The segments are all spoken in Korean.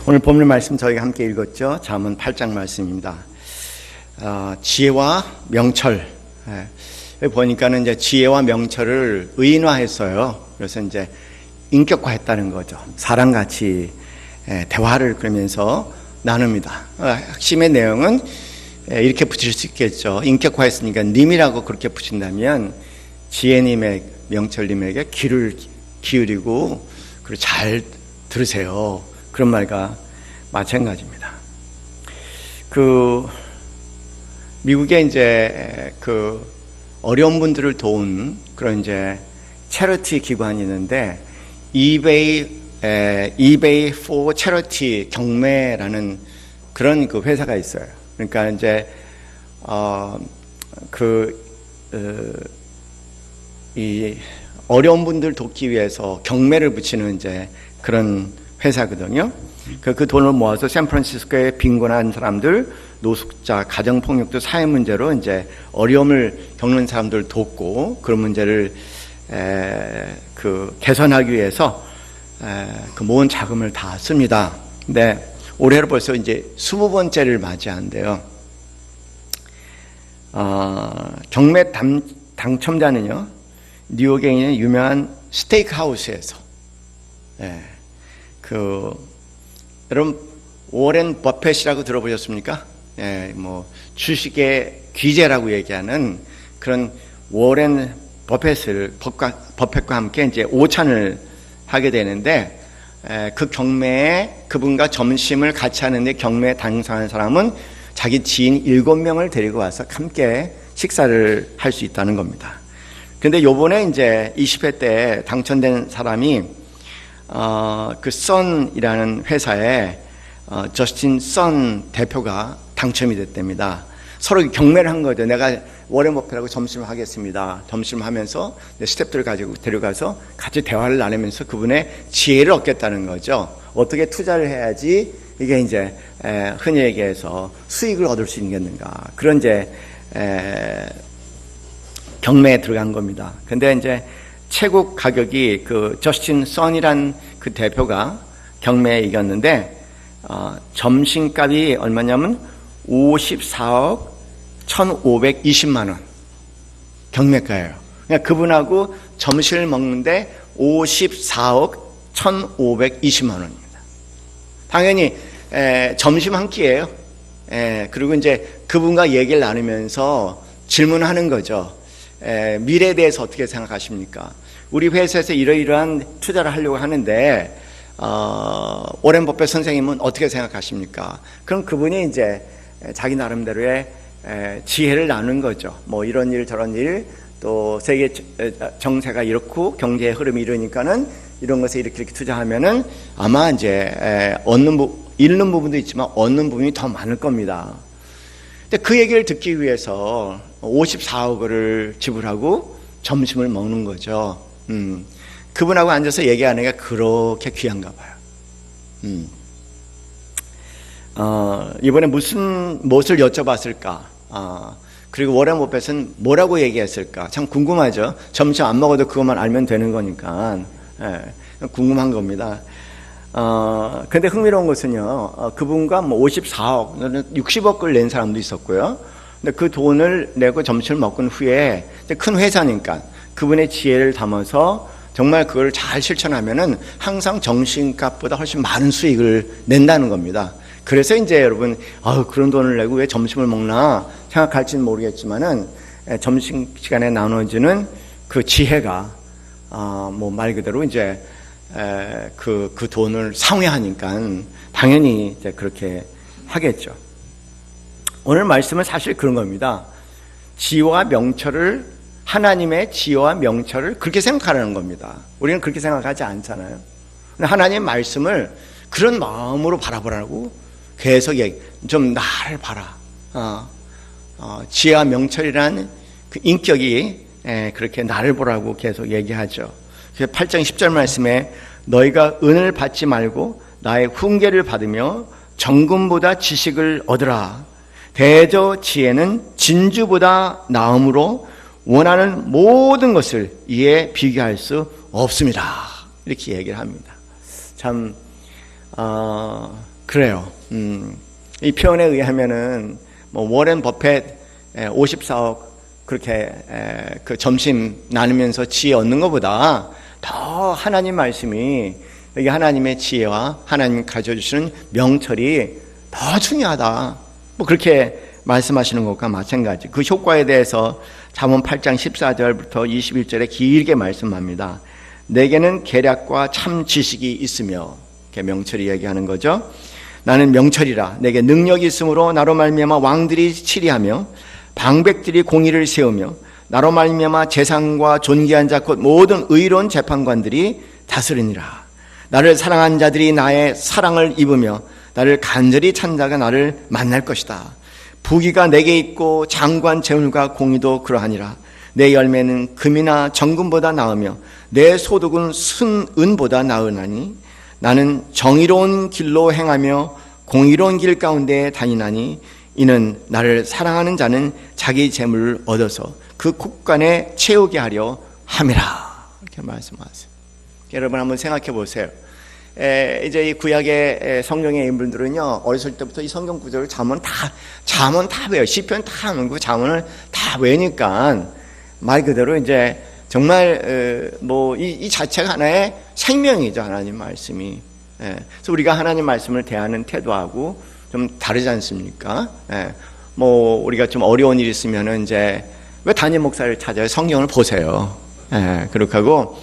오늘 본문 말씀 저희가 함께 읽었죠. 잠언 8장 말씀입니다. 지혜와 명철. 여기 보니까는 이제 지혜와 명철을 의인화했어요. 그래서 이제 인격화했다는 거죠. 사람같이 대화를 그러면서 나눕니다. 핵심의 내용은 이렇게 붙일 수 있겠죠. 인격화했으니까 님이라고 그렇게 붙인다면 지혜님의 명철님에게 귀를 기울이고 그리고 잘 들으세요. 그런 말과 마찬가지입니다. 미국에 이제 어려운 분들을 도운 그런 이제 체리티 기관이 있는데 eBay for Charity 경매라는 그런 회사가 있어요. 그러니까 이제 이 어려운 분들 돕기 위해서 경매를 붙이는 이제 그런 회사거든요. 그 돈을 모아서 샌프란시스코에 빈곤한 사람들, 노숙자, 가정폭력도 사회 문제로 이제 어려움을 겪는 사람들 돕고 그런 문제를 개선하기 위해서 모은 자금을 다 씁니다. 근데 올해로 벌써 이제 20번째를 맞이한대요. 경매 당첨자는요, 뉴욕에 있는 유명한 스테이크 하우스에서, 여러분 워렌 버핏이라고 들어보셨습니까? 주식의 귀재라고 얘기하는 그런 워렌 버핏과 함께 이제 오찬을 하게 되는데, 그 경매에 그분과 점심을 같이 하는데 경매에 당선한 사람은 자기 지인 7명을 데리고 와서 함께 식사를 할 수 있다는 겁니다. 근데 요번에 이제 20회 때 당첨된 사람이 선이라는 회사에 저스틴 선 대표가 당첨이 됐답니다. 서로 경매를 한 거죠. 내가 워렌 버핏하고 점심을 하겠습니다. 점심을 하면서 스태프들을 가지고 데려가서 같이 대화를 나누면서 그분의 지혜를 얻겠다는 거죠. 어떻게 투자를 해야지 이게 이제 흔히 얘기해서 수익을 얻을 수 있겠는가. 그런 이제 경매에 들어간 겁니다. 근데 이제 최고 가격이 저스틴 선이란 그 대표가 경매에 이겼는데, 점심값이 얼마냐면 54억 1,520만 원 경매가예요. 그러니까 그분하고 점심을 먹는데 54억 1,520만 원입니다. 당연히 점심 한 끼예요. 그리고 이제 그분과 얘기를 나누면서 질문하는 거죠. 미래에 대해서 어떻게 생각하십니까? 우리 회사에서 이러이러한 투자를 하려고 하는데 워렌 버핏 선생님은 어떻게 생각하십니까? 그럼 그분이 이제 자기 나름대로의 지혜를 나누는 거죠. 뭐 이런 일 저런 일, 또 세계 정세가 이렇고 경제의 흐름이 이러니까는 이런 것에 이렇게 투자하면은 아마 이제 잃는 부분도 있지만 얻는 부분이 더 많을 겁니다. 근데 그 얘기를 듣기 위해서 54억을 지불하고 점심을 먹는 거죠. 그분하고 앉아서 얘기하는 게 그렇게 귀한가 봐요. 이번에 무엇을 여쭤봤을까? 그리고 워렌 버핏은 뭐라고 얘기했을까? 참 궁금하죠. 점심 안 먹어도 그것만 알면 되는 거니까 궁금한 겁니다. 근데 흥미로운 것은요, 그분과 54억, 60억을 낸 사람도 있었고요. 근데 그 돈을 내고 점심을 먹은 후에 큰 회사니까 그분의 지혜를 담아서 정말 그걸 잘 실천하면은 항상 점심값보다 훨씬 많은 수익을 낸다는 겁니다. 그래서 이제 여러분, 그런 돈을 내고 왜 점심을 먹나 생각할지는 모르겠지만은 점심시간에 나눠지는 그 지혜가, 말 그대로 이제 그 돈을 상회하니까 당연히 이제 그렇게 하겠죠. 오늘 말씀은 사실 그런 겁니다. 지혜와 명철을, 하나님의 지혜와 명철을 그렇게 생각하라는 겁니다. 우리는 그렇게 생각하지 않잖아요. 하나님의 말씀을 그런 마음으로 바라보라고 계속 좀 나를 봐라. 지혜와 명철이란 그 인격이 그렇게 나를 보라고 계속 얘기하죠. 8장 10절 말씀에 너희가 은을 받지 말고 나의 훈계를 받으며 정금보다 지식을 얻으라. 대저 지혜는 진주보다 나음으로 원하는 모든 것을 이에 비교할 수 없습니다. 이렇게 얘기를 합니다. 참 그래요. 이 표현에 의하면은 뭐 워렌 버핏 54억 그렇게 그 점심 나누면서 지혜 얻는 것보다 더 하나님 말씀이, 여기 하나님의 지혜와 하나님 가져주시는 명철이 더 중요하다. 뭐 그렇게 말씀하시는 것과 마찬가지. 그 효과에 대해서 잠언 8장 14절부터 21절에 길게 말씀합니다. 내게는 계략과 참 지식이 있으며, 이렇게 명철이 얘기하는 거죠. 나는 명철이라. 내게 능력이 있으므로 나로 말미암아 왕들이 치리하며 방백들이 공의를 세우며 나로 말미암아 재상과 존귀한 자 곧 모든 의로운 재판관들이 다스리니라. 나를 사랑한 자들이 나의 사랑을 입으며 나를 간절히 찬 자가 나를 만날 것이다. 부귀가 내게 있고 장관 재물과 공의도 그러하니라. 내 열매는 금이나 정금보다 나으며 내 소득은 순은보다 나으나니 나는 정의로운 길로 행하며 공의로운 길 가운데 다니나니 이는 나를 사랑하는 자는 자기 재물을 얻어서 그 국간에 채우게 하려 함이라. 이렇게 말씀하세요. 여러분 한번 생각해 보세요. 이제 이 구약의 성경의 인물들은요, 어렸을 때부터 이 성경 구절을 잠언 다 외워요. 시편 다 외우고 잠언을 다 외우니까 말 그대로 이제 정말 뭐 이 자체가 하나의 생명이죠. 하나님 말씀이. 그래서 우리가 하나님 말씀을 대하는 태도하고 좀 다르지 않습니까? 뭐 우리가 좀 어려운 일 있으면은 이제 왜 담임 목사를 찾아요? 성경을 보세요. 그렇게 하고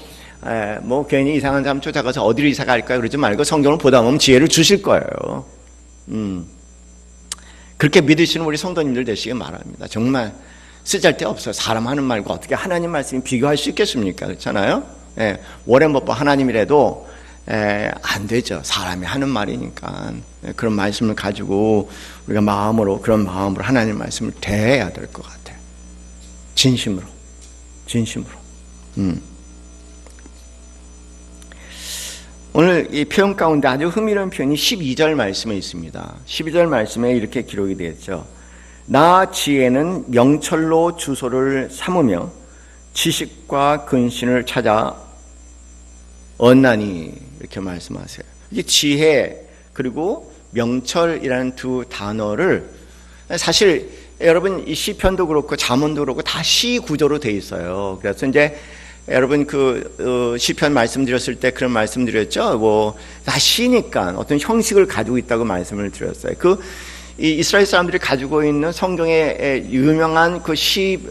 뭐 괜히 이상한 사람 쫓아가서 어디로 이사 갈까요? 그러지 말고 성경을 보다 보면 지혜를 주실 거예요. 그렇게 믿으시는 우리 성도님들 되시길 바랍니다. 정말 쓰잘데 없어요. 사람 하는 말과 어떻게 하나님 말씀이 비교할 수 있겠습니까? 그렇잖아요. 워렌 버핏 하나님이라도 안 되죠. 사람이 하는 말이니까. 그런 말씀을 가지고 우리가 그런 마음으로 하나님 말씀을 대해야 될 것 같아요. 진심으로. 오늘 이 표현 가운데 아주 흥미로운 표현이 12절 말씀에 있습니다. 12절 말씀에 이렇게 기록이 되어 있죠. 나 지혜는 명철로 주소를 삼으며 지식과 근신을 찾아 얻나니, 이렇게 말씀하세요. 이게 지혜 그리고 명철이라는 두 단어를, 사실 여러분 이 시편도 그렇고 잠언도 그렇고 다 시 구조로 돼 있어요. 그래서 이제 여러분 그 시편 말씀드렸을 때 그런 말씀드렸죠. 뭐 다 시니까 어떤 형식을 가지고 있다고 말씀을 드렸어요. 이 이스라엘 사람들이 가지고 있는 성경의 유명한 그 시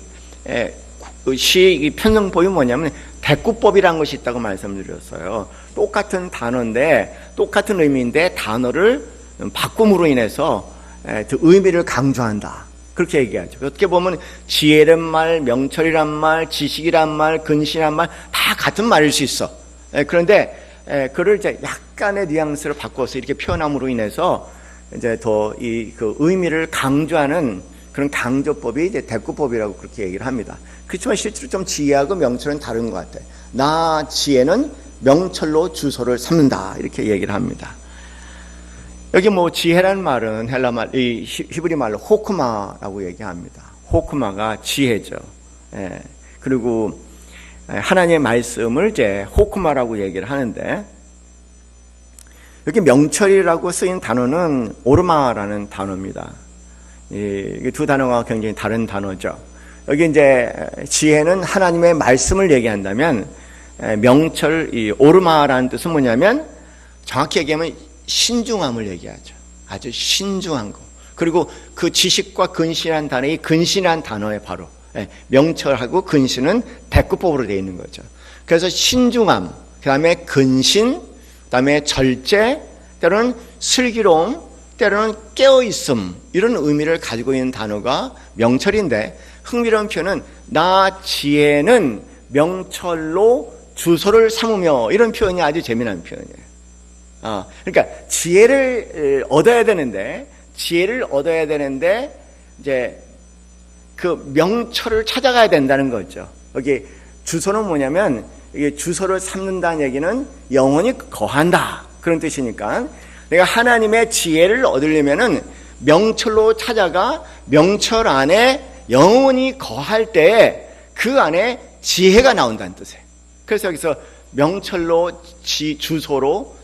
편성법이 뭐냐면 대꾸법이라는 것이 있다고 말씀을 드렸어요. 똑같은 단어인데, 똑같은 의미인데 단어를 바꿈으로 인해서 그 의미를 강조한다. 그렇게 얘기하죠. 어떻게 보면 지혜란 말, 명철이란 말, 지식이란 말, 근신이란 말 다 같은 말일 수 있어. 그런데 그를 이제 약간의 뉘앙스를 바꿔서 이렇게 표현함으로 인해서 이제 더 그 의미를 강조하는 그런 강조법이 이제 대꾸법이라고 그렇게 얘기를 합니다. 그렇지만 실제로 좀 지혜하고 명철은 다른 것 같아요. 나 지혜는 명철로 주소를 삼는다. 이렇게 얘기를 합니다. 여기 뭐 지혜라는 말은 헬라 말, 이 히브리 말로 호크마라고 얘기합니다. 호크마가 지혜죠. 그리고 하나님의 말씀을 이제 호크마라고 얘기를 하는데, 여기 명철이라고 쓰인 단어는 오르마라는 단어입니다. 이 두 단어가 굉장히 다른 단어죠. 여기 이제 지혜는 하나님의 말씀을 얘기한다면, 명철, 이 오르마라는 뜻은 뭐냐면 정확히 얘기하면 신중함을 얘기하죠. 아주 신중한 거. 그리고 그 지식과 근신이라는 단어, 이 근신이라는 단어에 바로 명철하고 근신은 대꾸법으로 되어 있는 거죠. 그래서 신중함, 그 다음에 근신, 그 다음에 절제, 때로는 슬기로움, 때로는 깨어있음, 이런 의미를 가지고 있는 단어가 명철인데, 흥미로운 표현은 나 지혜는 명철로 주소를 삼으며, 이런 표현이 아주 재미난 표현이에요. 그러니까 지혜를 얻어야 되는데 이제 그 명철을 찾아가야 된다는 거죠. 여기 주소는 뭐냐면, 이게 주소를 삼는다는 얘기는 영원히 거한다, 그런 뜻이니까 내가 하나님의 지혜를 얻으려면은 명철로 찾아가 명철 안에 영원히 거할 때 그 안에 지혜가 나온다는 뜻이에요. 그래서 여기서 명철로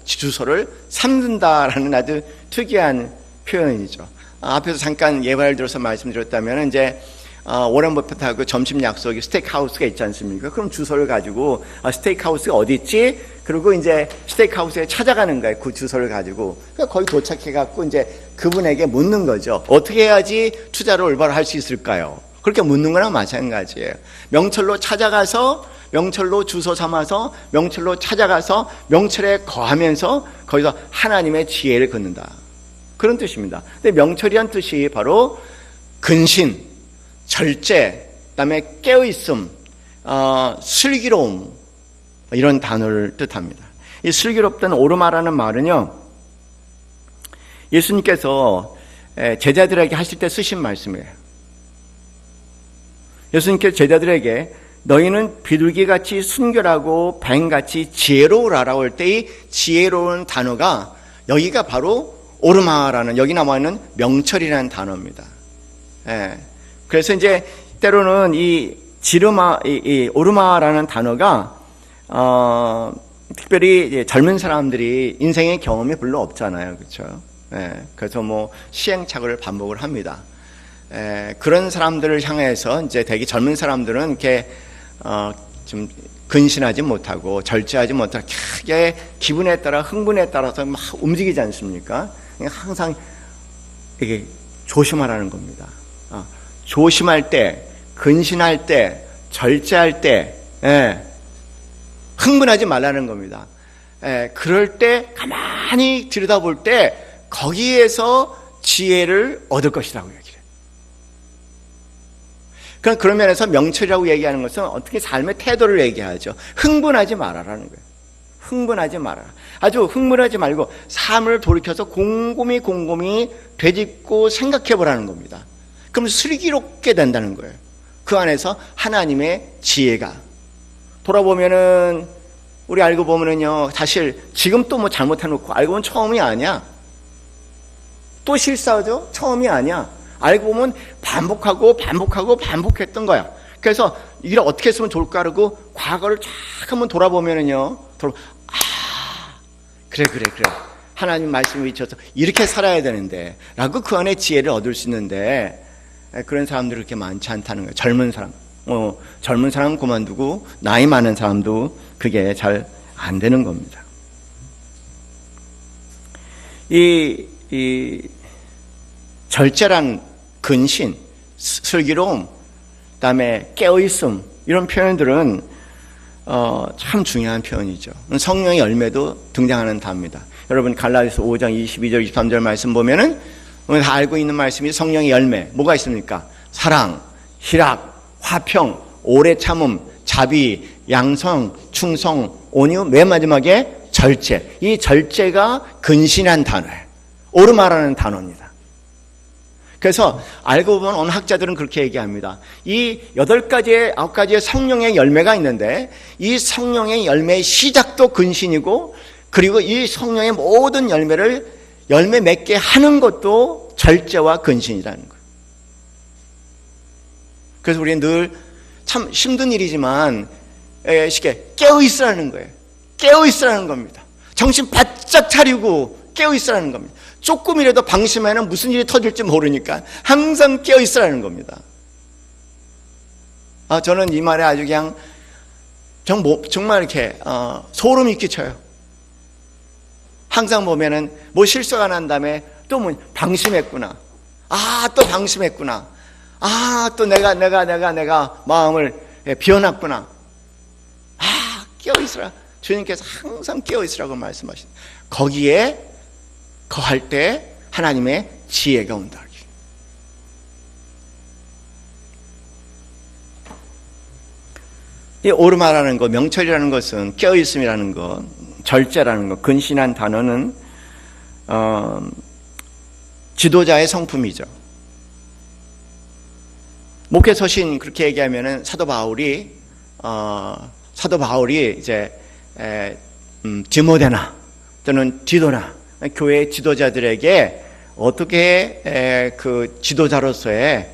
주소를 삼는다라는 아주 특이한 표현이죠. 앞에서 잠깐 예화를 들어서 말씀드렸다면 이제 워런 버핏하고 점심 약속이 스테이크하우스가 있지 않습니까? 그럼 주소를 가지고 스테이크하우스가 어디 있지? 그리고 이제 스테이크하우스에 찾아가는 거예요. 그 주소를 가지고. 그러니까 거기 도착해갖고 이제 그분에게 묻는 거죠. 어떻게 해야지 투자를 올바로 할 수 있을까요? 그렇게 묻는 거랑 마찬가지예요. 명철로 찾아가서 명철로 주소 삼아서 명철로 찾아가서 명철에 거하면서 거기서 하나님의 지혜를 걷는다. 그런 뜻입니다. 근데 명철이란 뜻이 바로 근신, 절제, 그다음에 깨어있음, 슬기로움 이런 단어를 뜻합니다. 이 슬기롭다는 오르마라는 말은요, 예수님께서 제자들에게 하실 때 쓰신 말씀이에요. 예수님께서 제자들에게 너희는 비둘기같이 순결하고 뱀같이 지혜로우라라고 할 때 이 지혜로운 단어가 여기가 바로 오르마라는, 여기 나와 있는 명철이라는 단어입니다. 그래서 이제 때로는 이 오르마라는 단어가 특별히 이제 젊은 사람들이 인생의 경험이 별로 없잖아요, 그렇죠? 그래서 뭐 시행착오를 반복을 합니다. 그런 사람들을 향해서 이제 되게 젊은 사람들은 이렇게 좀 근신하지 못하고 절제하지 못하고 크게 기분에 따라 흥분에 따라서 막 움직이지 않습니까? 항상 이게 조심하라는 겁니다. 조심할 때, 근신할 때, 절제할 때, 흥분하지 말라는 겁니다. 그럴 때 가만히 들여다볼 때 거기에서 지혜를 얻을 것이라고 얘기해요. 그런 면에서 명철이라고 얘기하는 것은 어떻게 삶의 태도를 얘기하죠. 흥분하지 말아라는 거예요. 흥분하지 말아라. 아주 흥분하지 말고 삶을 돌이켜서 곰곰이 되짚고 생각해 보라는 겁니다. 그럼 슬기롭게 된다는 거예요. 그 안에서 하나님의 지혜가. 돌아보면은 우리 알고 보면은요, 사실 지금 또 뭐 잘못해놓고 알고 보면 처음이 아니야. 또 실수하죠? 처음이 아니야. 알고 보면 반복했던 거야. 그래서 이걸 어떻게 했으면 좋을까 하고 과거를 쫙 한번 돌아보면은요, 그래. 하나님 말씀을 잊혀서 이렇게 살아야 되는데, 라고 그 안에 지혜를 얻을 수 있는데, 그런 사람들이 그렇게 많지 않다는 거예요. 젊은 사람 그만두고, 나이 많은 사람도 그게 잘 안 되는 겁니다. 이 절제란 근신, 슬기로움, 그다음에 깨어있음, 이런 표현들은 참 중요한 표현이죠. 성령의 열매도 등장하는 단어입니다. 여러분 갈라디아서 5장 22절 23절 말씀 보면은 다 알고 있는 말씀이 성령의 열매 뭐가 있습니까? 사랑, 희락, 화평, 오래 참음, 자비, 양성, 충성, 온유, 맨 마지막에 절제. 이 절제가 근신한 단어예요. 오르마라는 단어입니다. 그래서 알고 보면 어느 학자들은 그렇게 얘기합니다. 이 8가지의 9가지의 성령의 열매가 있는데 이 성령의 열매의 시작도 근신이고, 그리고 이 성령의 모든 열매 맺게 하는 것도 절제와 근신이라는 거예요. 그래서 우리는 늘 참 힘든 일이지만 쉽게 깨어있으라는 거예요. 깨어있으라는 겁니다. 정신 바짝 차리고 깨어있으라는 겁니다. 조금이라도 방심하면 무슨 일이 터질지 모르니까 항상 깨어있으라는 겁니다. 저는 이 말에 아주 그냥 정말 이렇게 소름이 끼쳐요. 항상 보면은 뭐 실수가 난 다음에 또 뭐 방심했구나. 또 방심했구나. 또 내가 마음을 비워놨구나. 깨어있으라. 주님께서 항상 깨어있으라고 말씀하십니다. 거기에 거할 때 하나님의 지혜가 온다. 이 오르마라는 것, 명철이라는 것은 깨어있음이라는 것, 절제라는 것, 근신한 단어는 지도자의 성품이죠. 목회 서신 그렇게 얘기하면은 사도 바울이 이제 디모데나 또는 디도나 교회 지도자들에게 어떻게 그 지도자로서의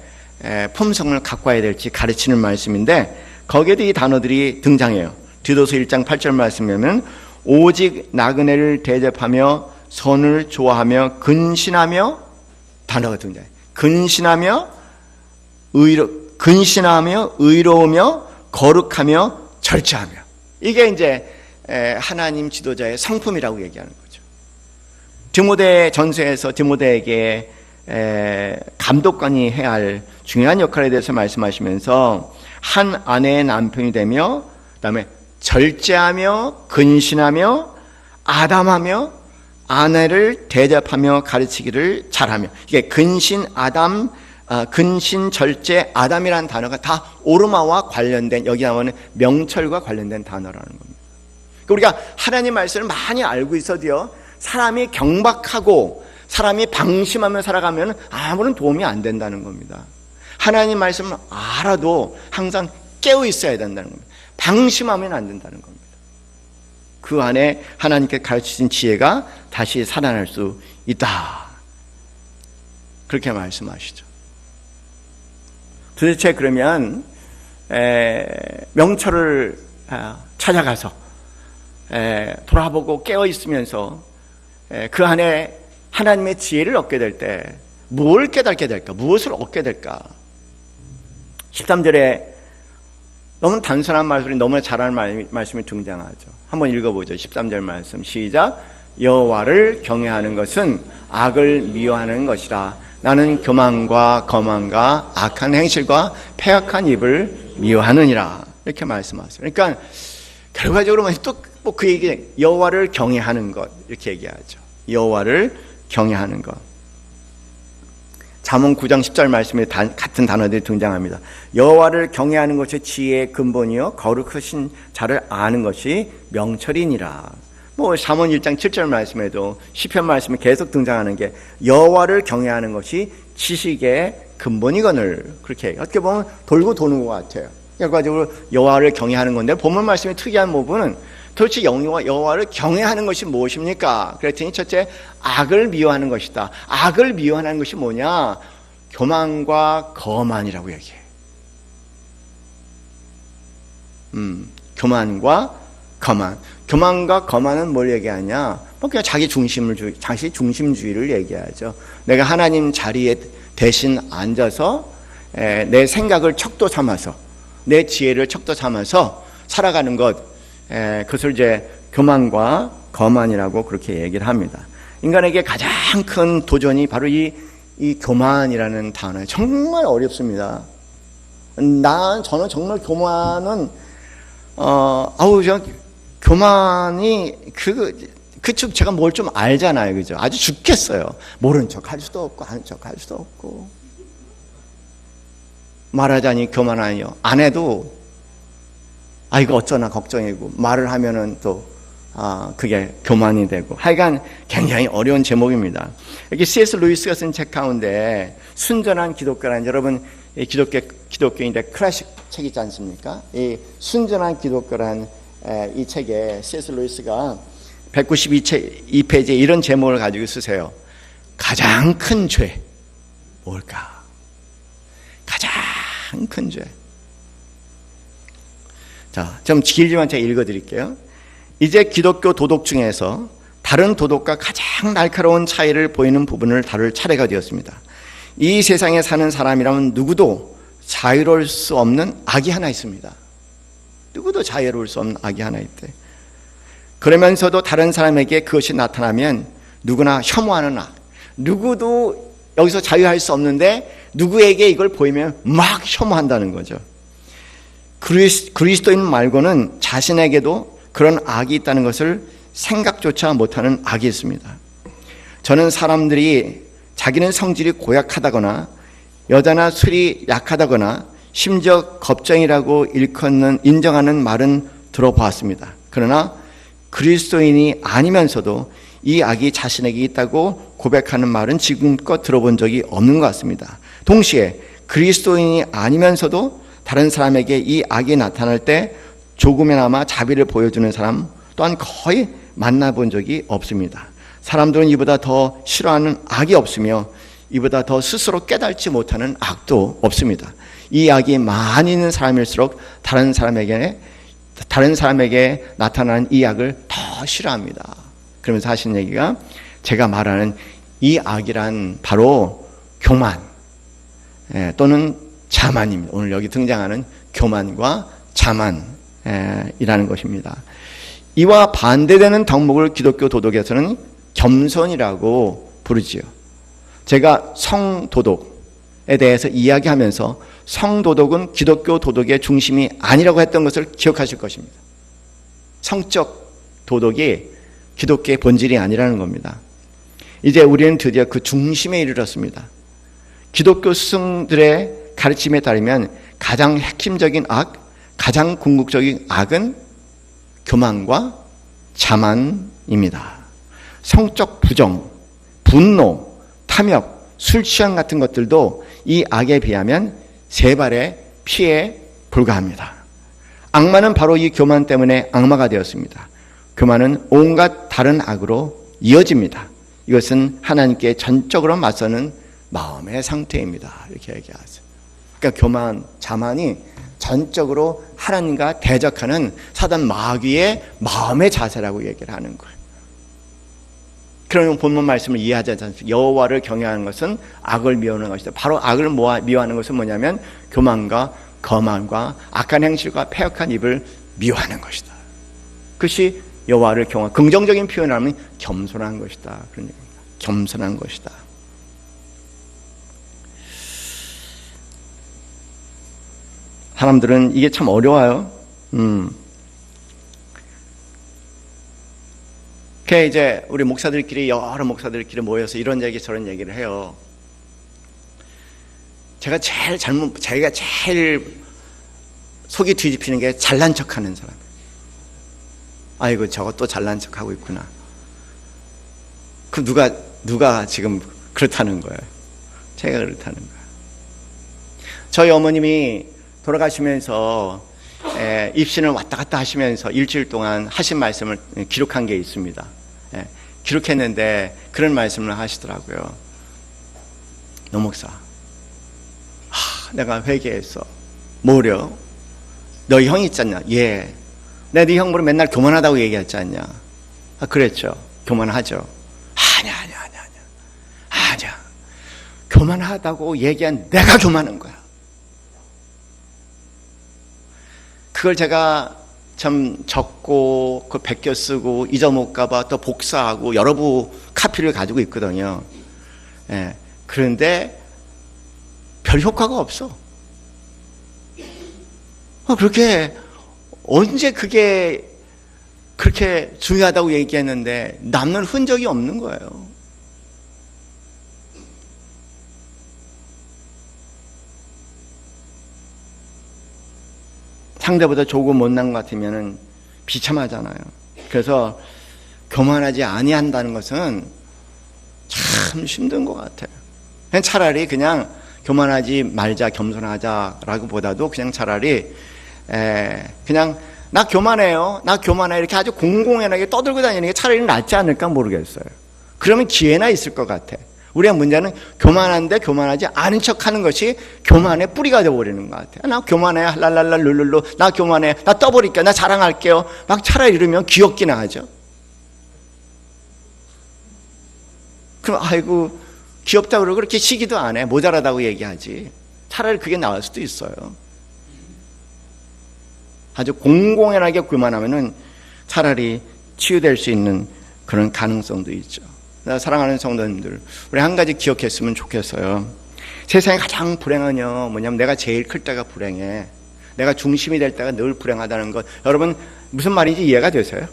품성을 갖고 와야 될지 가르치는 말씀인데, 거기에도 이 단어들이 등장해요. 디도서 1장 8절 말씀이면 오직 나그네를 대접하며 선을 좋아하며 근신하며, 단어가 등장해요. 근신하며 의로우며 거룩하며 절제하며. 이게 이제 하나님 지도자의 성품이라고 얘기하는 거죠. 디모데 전서에서 디모데에게 감독관이 해야 할 중요한 역할에 대해서 말씀하시면서 한 아내의 남편이 되며, 그다음에 절제하며 근신하며 아담하며 아내를 대접하며 가르치기를 잘하며. 이게 근신, 아담, 근신, 절제, 아담이라는 단어가 다 오르마와 관련된, 여기 나오는 명철과 관련된 단어라는 겁니다. 우리가 하나님 말씀을 많이 알고 있어도요, 사람이 경박하고 사람이 방심하며 살아가면 아무런 도움이 안 된다는 겁니다. 하나님 말씀을 알아도 항상 깨어 있어야 된다는 겁니다. 방심하면 안 된다는 겁니다. 그 안에 하나님께 가르치신 지혜가 다시 살아날 수 있다, 그렇게 말씀하시죠. 도대체 그러면 명철을 찾아가서 돌아보고 깨어 있으면서 그 안에 하나님의 지혜를 얻게 될 때 뭘 깨닫게 될까? 무엇을 얻게 될까? 13절에 너무 단순한 말씀이 너무나 잘하는 말씀이 등장하죠. 한번 읽어보죠. 13절 말씀 시작. 여호와를 경외하는 것은 악을 미워하는 것이라. 나는 교만과 거만과 악한 행실과 패악한 입을 미워하느니라. 이렇게 말씀하세요. 그러니까 결과적으로 또 그 얘기, 여호와를 경외하는 것, 이렇게 얘기하죠. 여호와를 경외하는 것. 잠언 9장 10절 말씀에 같은 단어들이 등장합니다. 여호와를 경외하는 것이 지혜의 근본이요 거룩하신 자를 아는 것이 명철이니라. 잠언 1장 7절 말씀에도 시편 말씀에 계속 등장하는 게 여호와를 경외하는 것이 지식의 근본이거늘, 그렇게 어떻게 보면 돌고 도는 것 같아요. 결과적으로 여호와를 경외하는 건데, 본문 말씀의 특이한 부분은 도대체 여호와를 경외하는 것이 무엇입니까? 그랬더니 첫째, 악을 미워하는 것이다. 악을 미워하는 것이 뭐냐? 교만과 거만이라고 얘기해요. 교만과 거만. 교만과 거만은 뭘 얘기하냐? 그냥 자기 중심주의를 얘기하죠. 내가 하나님 자리에 대신 앉아서 내 생각을 척도 삼아서, 내 지혜를 척도 삼아서 살아가는 것, 그것을 이제 교만과 거만이라고 그렇게 얘기를 합니다. 인간에게 가장 큰 도전이 바로 이 교만이라는 단어예요. 정말 어렵습니다. 저는 정말 교만은 교만이 그쪽 제가 뭘 좀 알잖아요, 그죠? 아주 죽겠어요. 모른 척 할 수도 없고 아는 척 할 수도 없고, 말하자니 교만하니요. 안 해도 이거 어쩌나 걱정이고, 말을 하면은 또 그게 교만이 되고, 하여간 굉장히 어려운 제목입니다. 여기 C.S. 루이스가 쓴 책 가운데 순전한 기독교라는, 여러분 기독교인데 클래식 책 있지 않습니까? 이 순전한 기독교라는 이 책에 C.S. 루이스가 192페이지에 이런 제목을 가지고 쓰세요. 가장 큰 죄 뭘까? 가장 큰 죄. 자, 좀 길지만 제가 읽어드릴게요. 이제 기독교 도덕 중에서 다른 도덕과 가장 날카로운 차이를 보이는 부분을 다룰 차례가 되었습니다. 이 세상에 사는 사람이라면 누구도 자유로울 수 없는 악이 하나 있습니다. 누구도 자유로울 수 없는 악이 하나 있대. 그러면서도 다른 사람에게 그것이 나타나면 누구나 혐오하는 악. 누구도 여기서 자유할 수 없는데 누구에게 이걸 보이면 막 혐오한다는 거죠. 그리스도인 말고는 자신에게도 그런 악이 있다는 것을 생각조차 못하는 악이 있습니다. 저는 사람들이 자기는 성질이 고약하다거나 여자나 술이 약하다거나 심지어 겁쟁이라고 인정하는 말은 들어보았습니다. 그러나 그리스도인이 아니면서도 이 악이 자신에게 있다고 고백하는 말은 지금껏 들어본 적이 없는 것 같습니다. 동시에 그리스도인이 아니면서도 다른 사람에게 이 악이 나타날 때 조금이나마 자비를 보여주는 사람 또한 거의 만나본 적이 없습니다. 사람들은 이보다 더 싫어하는 악이 없으며 이보다 더 스스로 깨닫지 못하는 악도 없습니다. 이 악이 많이 있는 사람일수록 다른 사람에게 다른 사람에게 나타나는 이 악을 더 싫어합니다. 그러면서 하신 얘기가 제가 말하는 이 악이란 바로 교만 또는 자만입니다. 오늘 여기 등장하는 교만과 자만이라는 것입니다. 이와 반대되는 덕목을 기독교 도덕에서는 겸손이라고 부르지요. 제가 성도덕에 대해서 이야기하면서 성도덕은 기독교 도덕의 중심이 아니라고 했던 것을 기억하실 것입니다. 성적 도덕이 기독교의 본질이 아니라는 겁니다. 이제 우리는 드디어 그 중심에 이르렀습니다. 기독교 스승들의 가르침에 따르면 가장 핵심적인 악, 가장 궁극적인 악은 교만과 자만입니다. 성적 부정, 분노, 탐욕, 술 취한 같은 것들도 이 악에 비하면 세 발의 피에 불과합니다. 악마는 바로 이 교만 때문에 악마가 되었습니다. 교만은 온갖 다른 악으로 이어집니다. 이것은 하나님께 전적으로 맞서는 마음의 상태입니다. 이렇게 얘기하죠. 그러니까 교만, 자만이 전적으로 하나님과 대적하는 사단 마귀의 마음의 자세라고 얘기를 하는 거예요. 그러면 본문 말씀을 이해하지 않습니까? 여호와를 경외하는 것은 악을 미워하는 것이다. 바로 악을 미워하는 것은 뭐냐면 교만과 거만과 악한 행실과 패역한 입을 미워하는 것이다. 그것이 여호와를 경외하는 긍정적인 표현을 하면 겸손한 것이다. 그런 얘기입니다. 겸손한 것이다. 사람들은 이게 참 어려워요. 그게 이제 우리 목사들끼리 여러 목사들끼리 모여서 이런 얘기 저런 얘기를 해요. 제가 제일 속이 뒤집히는 게 잘난 척하는 사람. 아이고 저거 또 잘난 척하고 있구나. 그 누가 지금 그렇다는 거예요. 제가 그렇다는 거예요. 저희 어머님이 돌아가시면서 입신을 왔다 갔다 하시면서 일주일 동안 하신 말씀을 기록한 게 있습니다. 기록했는데 그런 말씀을 하시더라고요. 노 목사, 내가 회개했어. 뭐려? 너희 형이 있잖냐? 예. 내가 네 형 보러 맨날 교만하다고 얘기했지 않냐? 그랬죠. 교만하죠. 아니야. 교만하다고 얘기한 내가 교만한 거야. 그걸 제가 참 적고 그 베껴 쓰고 잊어먹을까 봐 또 복사하고 여러 부 카피를 가지고 있거든요. 그런데 별 효과가 없어. 그렇게 언제 그게 그렇게 중요하다고 얘기했는데 남는 흔적이 없는 거예요. 상대보다 조금 못난 것 같으면 비참하잖아요. 그래서 교만하지 아니한다는 것은 참 힘든 것 같아요. 차라리 그냥 교만하지 말자, 겸손하자라고 보다도 그냥 차라리 그냥 나 교만해요, 나 교만해 이렇게 아주 공공연하게 떠들고 다니는 게 차라리 낫지 않을까 모르겠어요. 그러면 기회나 있을 것 같아. 우리의 문제는 교만한데 교만하지 않은 척하는 것이 교만의 뿌리가 되어버리는 것 같아요. 나 교만해, 랄랄라 룰룰루, 나 교만해, 나 떠버릴게요, 나 자랑할게요. 막 차라리 이러면 귀엽기나 하죠. 그럼 아이고 귀엽다고 그러고 그렇게 시기도 안 해. 모자라다고 얘기하지. 차라리 그게 나을 수도 있어요. 아주 공공연하게 교만하면은 차라리 치유될 수 있는 그런 가능성도 있죠. 사랑하는 성도님들, 우리 한 가지 기억했으면 좋겠어요. 세상에 가장 불행하냐 뭐냐면 내가 제일 클 때가 불행해. 내가 중심이 될 때가 늘 불행하다는 것. 여러분 무슨 말인지 이해가 되세요?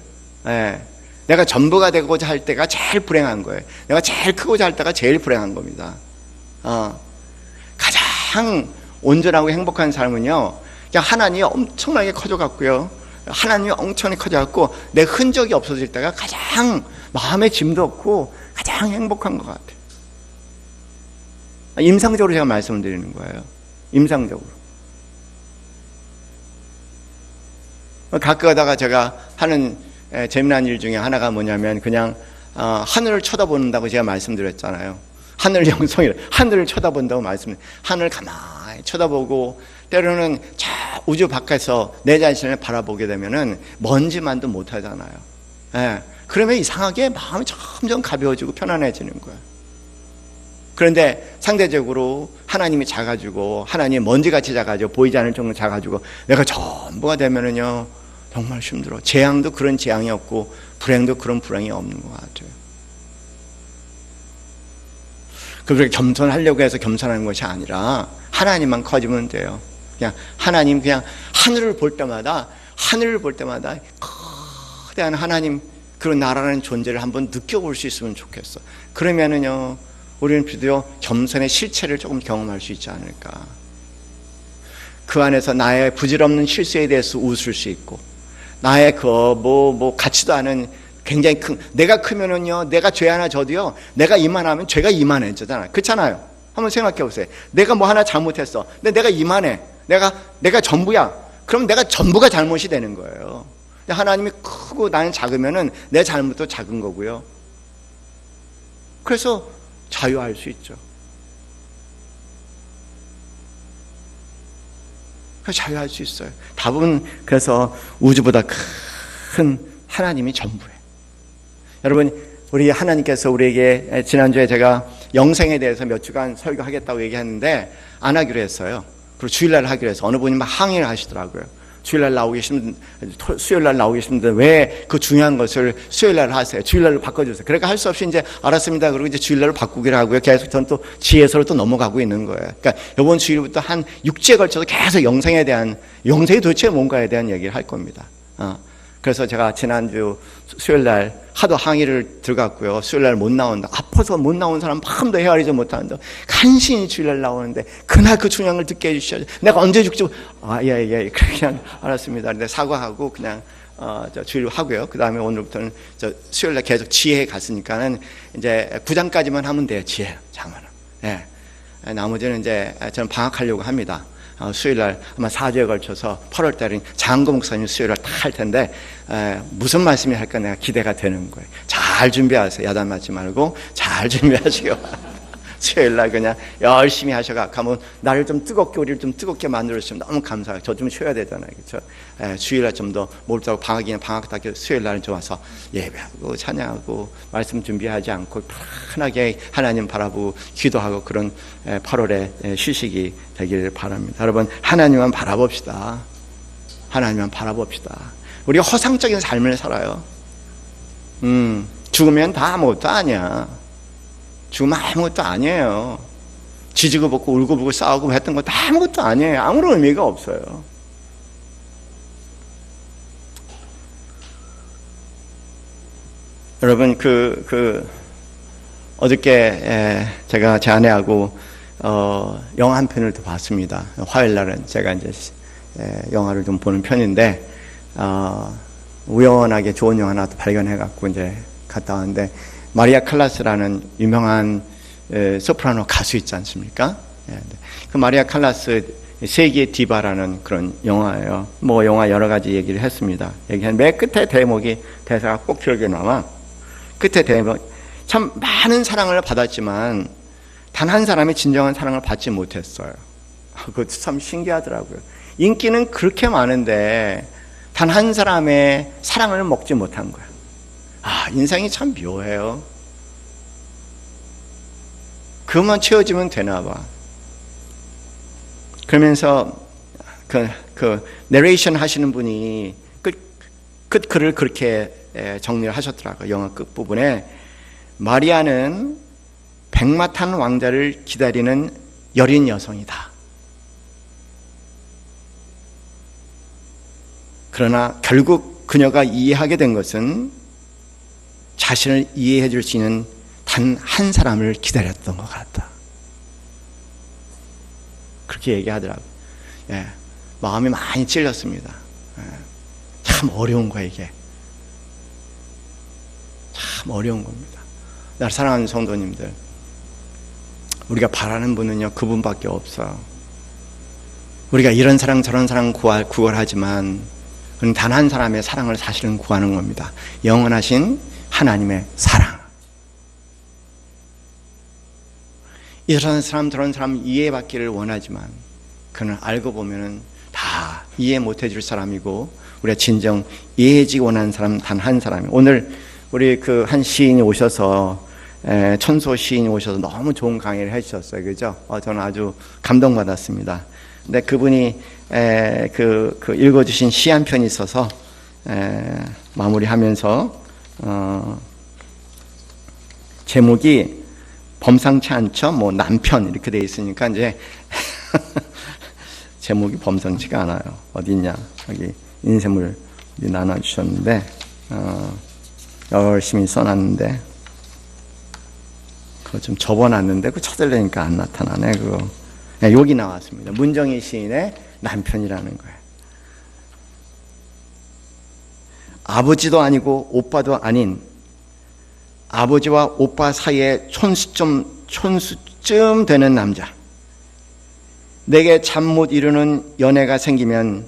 내가 전부가 되고자 할 때가 제일 불행한 거예요. 내가 제일 크고자 할 때가 제일 불행한 겁니다. 가장 온전하고 행복한 삶은요, 그냥 하나님이 엄청나게 커져갖고요, 하나님이 엄청나게 커져갖고 내 흔적이 없어질 때가 가장 마음에 짐도 없고 가장 행복한 것 같아요. 임상적으로 제가 말씀을 드리는 거예요. 임상적으로. 가끔 가다가 제가 하는 재미난 일 중에 하나가 뭐냐면 그냥 하늘을 쳐다본다고 제가 말씀드렸잖아요. 하늘 영성이래. 하늘을 쳐다본다고 하늘 가만히 가만히 쳐다보고 때로는 저 우주 밖에서 내 자신을 바라보게 되면은 먼지만도 못하잖아요. 예. 그러면 이상하게 마음이 점점 가벼워지고 편안해지는 거예요. 그런데 상대적으로 하나님이 작아지고 하나님이 먼지같이 작아지고 보이지 않을 정도로 작아지고 내가 전부가 되면은요 정말 힘들어. 재앙도 그런 재앙이 없고 불행도 그런 불행이 없는 것 같아요. 그렇게 겸손하려고 해서 겸손하는 것이 아니라 하나님만 커지면 돼요. 그냥 하나님, 그냥 하늘을 볼 때마다 거대한 하나님 그런 나라는 존재를 한번 느껴볼 수 있으면 좋겠어. 그러면은요 우리는 비도요 겸손의 실체를 조금 경험할 수 있지 않을까. 그 안에서 나의 부질없는 실수에 대해서 웃을 수 있고, 나의 같지도 않은 굉장히 큰, 내가 크면은요 내가 죄 하나 져도요 내가 이만하면 죄가 이만해지잖아요. 그렇잖아요. 한번 생각해 보세요. 내가 뭐 하나 잘못했어. 근데 내가 이만해. 내가 전부야. 그럼 내가 전부가 잘못이 되는 거예요. 근데 하나님이 크고 나는 작으면은 내 잘못도 작은 거고요. 그래서 자유할 수 있죠. 그래서 자유할 수 있어요. 답은 그래서 우주보다 큰 하나님이 전부예요. 여러분, 우리 하나님께서 우리에게 지난주에 제가 영생에 대해서 몇 주간 설교하겠다고 얘기했는데 안 하기로 했어요. 그리고 주일날 하기로 해서 어느 분이 막 항의를 하시더라고요. 주일날 나오기 싫은, 수요일날 나오기 싫은데 왜 그 중요한 것을 수요일날 하세요? 주일날로 바꿔주세요. 그러니까 할 수 없이 이제 알았습니다. 그리고 이제 주일날로 바꾸기로 하고요. 계속 전 또 지혜서로 또 넘어가고 있는 거예요. 그러니까 이번 주일부터 한 6주에 걸쳐서 계속 영생에 대한, 영생이 도대체 뭔가에 대한 얘기를 할 겁니다. 그래서 제가 지난주 수요일날 하도 항의를 들어갔고요. 수요일날 못 나온다. 아파서 못 나온 사람 마음도 헤아리지 못한다. 간신히 주일날 나오는데 그날 그 중요한 걸 듣게 해주셔야죠. 내가 언제 죽지? 예. 그냥 알았습니다. 근데 사과하고 그냥 주일 하고요. 그 다음에 오늘부터는 수요일날 계속 지혜에 갔으니까는 이제 9장까지만 하면 돼요. 지혜 장은. 예. 나머지는 이제 저는 방학하려고 합니다. 수요일날 아마 4주에 걸쳐서 8월달에 장고 목사님 수요일날 다 할 텐데 무슨 말씀이 할까 내가 기대가 되는 거예요. 잘 준비하세요. 야단 맞지 말고 잘 준비하시기 바랍니다. 수요일날 그냥 열심히 하셔가 가면 나를 좀 뜨겁게, 우리를 좀 뜨겁게 만들어주시면 너무 감사해요. 저 좀 쉬어야 되잖아요. 그렇죠? 주일날 좀 더 몰두하고 방학이나 방학답게 수요일날은 좀 와서 예배하고 찬양하고 말씀 준비하지 않고 편하게 하나님 바라보고 기도하고 그런 8월의 휴식이 되기를 바랍니다. 여러분, 하나님만 바라봅시다. 하나님만 바라봅시다. 우리가 허상적인 삶을 살아요. 죽으면 다 아무것도 아니야. 죽으면 아무것도 아니에요. 지지고 볶고 울고 보고 싸우고 했던 것도 아무것도 아니에요. 아무런 의미가 없어요. 여러분, 어저께 제가 제 아내하고 영화 한 편을 또 봤습니다. 화요일 날은 제가 이제 영화를 좀 보는 편인데 우연하게 좋은 영화 하나 또 발견해갖고 이제 갔다 왔는데, 마리아 칼라스라는 유명한 소프라노 가수 있지 않습니까? 그 마리아 칼라스 세계의 디바라는 그런 영화예요. 뭐 영화 여러 가지 얘기를 했습니다. 얘기한 맨 끝에 대사가 꼭 기억에 남아. 끝에 대목, 참 많은 사랑을 받았지만 단 한 사람이 진정한 사랑을 받지 못했어요. 그것도 참 신기하더라고요. 인기는 그렇게 많은데 단 한 사람의 사랑을 먹지 못한 거예요. 인생이 참 묘해요. 그것만 채워지면 되나 봐. 그러면서 그 내레이션 하시는 분이 끝 글을 그렇게 정리를 하셨더라고요. 영화 끝부분에 마리아는 백마탄 왕자를 기다리는 여린 여성이다. 그러나 결국 그녀가 이해하게 된 것은 자신을 이해해 줄 수 있는 단 한 사람을 기다렸던 것 같다. 그렇게 얘기하더라고요. 마음이 많이 찔렸습니다. 참 어려운 거야, 이게. 참 어려운 겁니다. 날 사랑하는 성도님들, 우리가 바라는 분은요, 그분밖에 없어요. 우리가 이런 사랑 저런 사랑 구걸하지만 그건 단 한 사람의 사랑을 사실은 구하는 겁니다. 영원하신 하나님의 사랑. 이런 사람 저런 사람 이해받기를 원하지만 그는 알고 보면은 다 이해 못 해줄 사람이고, 우리가 진정 이해해지기 원하는 사람 단 한 사람이. 오늘 우리 그 한 시인이 오셔서, 천소 시인이 오셔서 너무 좋은 강의를 해주셨어요. 그죠? 저는 아주 감동받았습니다. 근데 그분이 그 읽어주신 시 한 편이 있어서 마무리하면서 제목이 범상치 않죠? 뭐 남편 이렇게 돼 있으니까 이제 제목이 범상치가 않아요. 어디 있냐? 여기 인쇄물 나눠주셨는데 열심히 써놨는데 그거 좀 접어놨는데 그 찾으려니까 안 나타나네. 그거 여기 나왔습니다. 문정희 시인의 남편이라는 거예요. 아버지도 아니고 오빠도 아닌 아버지와 오빠 사이에 촌수쯤 되는 남자. 내게 잠 못 이루는 연애가 생기면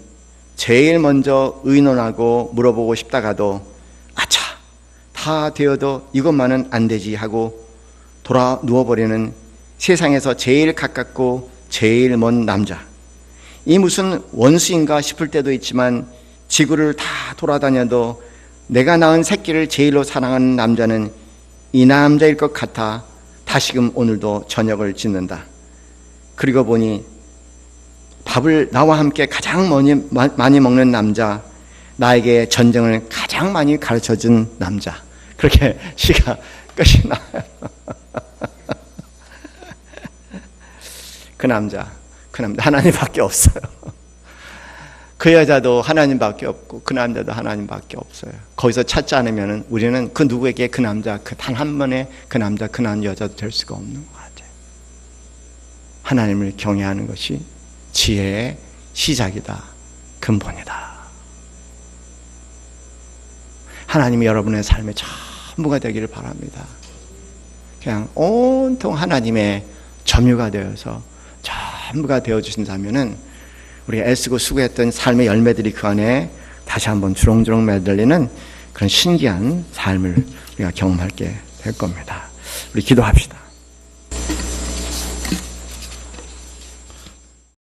제일 먼저 의논하고 물어보고 싶다가도 아차 다 되어도 이것만은 안 되지 하고 돌아 누워버리는 세상에서 제일 가깝고 제일 먼 남자. 이 무슨 원수인가 싶을 때도 있지만 지구를 다 돌아다녀도 내가 낳은 새끼를 제일로 사랑하는 남자는 이 남자일 것 같아 다시금 오늘도 저녁을 짓는다. 그리고 보니 밥을 나와 함께 가장 많이 먹는 남자, 나에게 전쟁을 가장 많이 가르쳐준 남자. 그렇게 시가 끝이 나요. 그 남자 하나님밖에 없어요. 그 여자도 하나님밖에 없고 그 남자도 하나님밖에 없어요. 거기서 찾지 않으면 우리는 그 누구에게 그 남자, 그 단 한 번의 그 남자, 그 난 여자도 될 수가 없는 것 같아요. 하나님을 경외하는 것이 지혜의 시작이다, 근본이다. 하나님이 여러분의 삶의 전부가 되기를 바랍니다. 그냥 온통 하나님의 점유가 되어서 전부가 되어주신다면은 우리가 애쓰고 수고했던 삶의 열매들이 그 안에 다시 한번 주렁주렁 매달리는 그런 신기한 삶을 우리가 경험하게 될 겁니다. 우리 기도합시다.